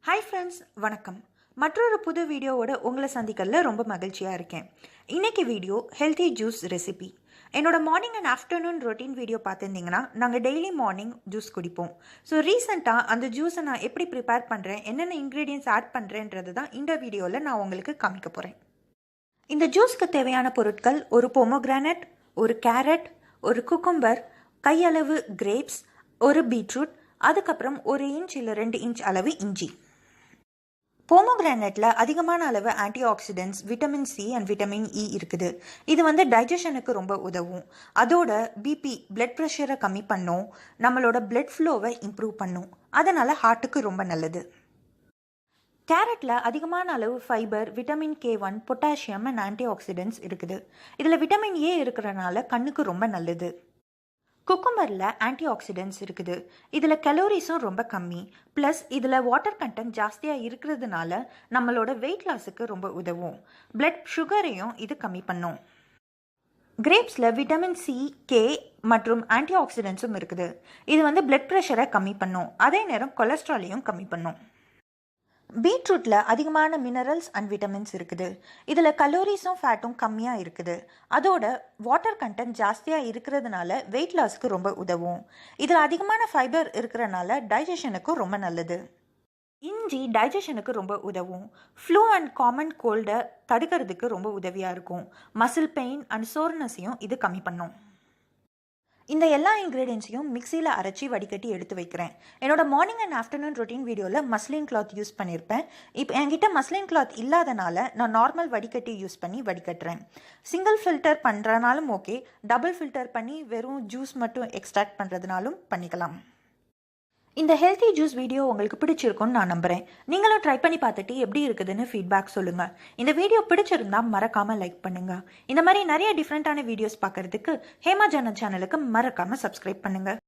Hi friends, வணக்கம். மற்றொரு புது வீடியோவோட உங்களை சந்திக்கிறதுல ரொம்ப மகிழ்ச்சியாக இருக்கேன். இன்றைக்கி வீடியோ ஹெல்த்தி ஜூஸ் ரெசிபி. என்னோட morning and afternoon routine video பார்த்துருந்தீங்கன்னா நாங்கள் டெய்லி மார்னிங் ஜூஸ் குடிப்போம். ஸோ ரீசெண்டாக அந்த ஜூஸை நான் எப்படி ப்ரிப்பேர் பண்ணுறேன், என்னென்ன இன்க்ரீடியன்ஸ் ஆட் பண்ணுறேன்றது தான் இந்த வீடியோவில் நான் உங்களுக்கு காமிக்க போகிறேன். இந்த ஜூஸ்க்கு தேவையான பொருட்கள்: ஒரு பொமோகிரானட், ஒரு கேரட், ஒரு குக்கும்பர், கையளவு கிரேப்ஸ், ஒரு பீட்ரூட், அதுக்கப்புறம் 1 இன்ச் இல்லை 2 இன்ச் அளவு இஞ்சி. போமோகிரானேட்டில் அதிகமான அளவு anti oxidants, vitamin C and vitamin E இருக்குது. இது டைஜஷனுக்கு ரொம்ப உதவும். அதோட பிபி, பிளட் ப்ரெஷரை கம்மி பண்ணும், நம்மளோட பிளட் ஃப்ளோவை இம்ப்ரூவ் பண்ணும். அதனால் ஹார்ட்டுக்கு ரொம்ப நல்லது. கேரட்டில் அதிகமான அளவு fibre, vitamin K1, potassium and anti oxidants இருக்குது. இதில் விட்டமின் ஏ இருக்கிறனால கண்ணுக்கு ரொம்ப நல்லது. குக்கும்பரில் ஆன்டி ஆக்சிடென்ட்ஸ் இருக்குது. இதில் கலோரிஸும் ரொம்ப கம்மி. ப்ளஸ் இதில் வாட்டர் கண்டென்ட் ஜாஸ்தியாக இருக்கிறதுனால நம்மளோட வெயிட் லாஸுக்கு ரொம்ப உதவும். பிளட் சுகரையும் இது கம்மி பண்ணும். கிரேப்ஸில் விட்டமின் சி, கே மற்றும் ஆன்டி ஆக்சிடென்ட்ஸும் இருக்குது. இது பிளட் ப்ரெஷரை கம்மி பண்ணும். அதே நேரம் கொலஸ்ட்ராலையும் கம்மி பண்ணும். பீட்ரூட்டில் அதிகமான மினரல்ஸ் அண்ட் விட்டமின்ஸ் இருக்குது. இதில் கலோரிஸும் ஃபேட்டும் கம்மியாக இருக்குது. அதோட வாட்டர் கண்டென்ட் ஜாஸ்தியாக இருக்கிறதுனால வெயிட் லாஸ்க்கு ரொம்ப உதவும். இதில் அதிகமான ஃபைபர் இருக்கிறனால டைஜஷனுக்கும் ரொம்ப நல்லது. இஞ்சி டைஜஷனுக்கு ரொம்ப உதவும். ஃப்ளூ அண்ட் காமன் கோல்டை தடுக்கிறதுக்கு ரொம்ப உதவியாக இருக்கும். மசில் பெயின் அண்ட் சோர்னஸையும் இது கம்மி பண்ணும். இந்த எல்லா இன்க்ரீடியன்ஸையும் மிக்சியில் அரைச்சி வடிகட்டி எடுத்து வைக்கிறேன். என்னோட மார்னிங் அண்ட் ஆஃப்டர்நூன் ரொட்டீன் வீடியோவில் மஸ்லின் கிளாத் யூஸ் பண்ணியிருப்பேன். இப்போ என்கிட்ட மஸ்லின் கிளாத் இல்லாதனால நான் நார்மல் வடிகட்டி யூஸ் பண்ணி வடிகட்டுறேன். சிங்கிள் ஃபில்டர் பண்ணுறனாலும் ஓகே, டபுள் ஃபில்டர் பண்ணி வெறும் ஜூஸ் மட்டும் எக்ஸ்ட்ராக்ட் பண்ணுறதுனாலும் பண்ணிக்கலாம். இந்த ஹெல்த்தி ஜூஸ் வீடியோ உங்களுக்கு பிடிச்சிருக்குன்னு நான் நம்புகிறேன். நீங்களும் ட்ரை பண்ணி பார்த்துட்டு எப்படி இருக்குதுன்னு ஃபீட்பேக் சொல்லுங்கள். இந்த வீடியோ பிடிச்சிருந்தா மறக்காமல் லைக் பண்ணுங்கள். இந்த மாதிரி நிறைய டிஃப்ரெண்ட்டான வீடியோஸ் பார்க்குறதுக்கு ஹேமா சேனலுக்கு மறக்காமல் சப்ஸ்கிரைப் பண்ணுங்கள்.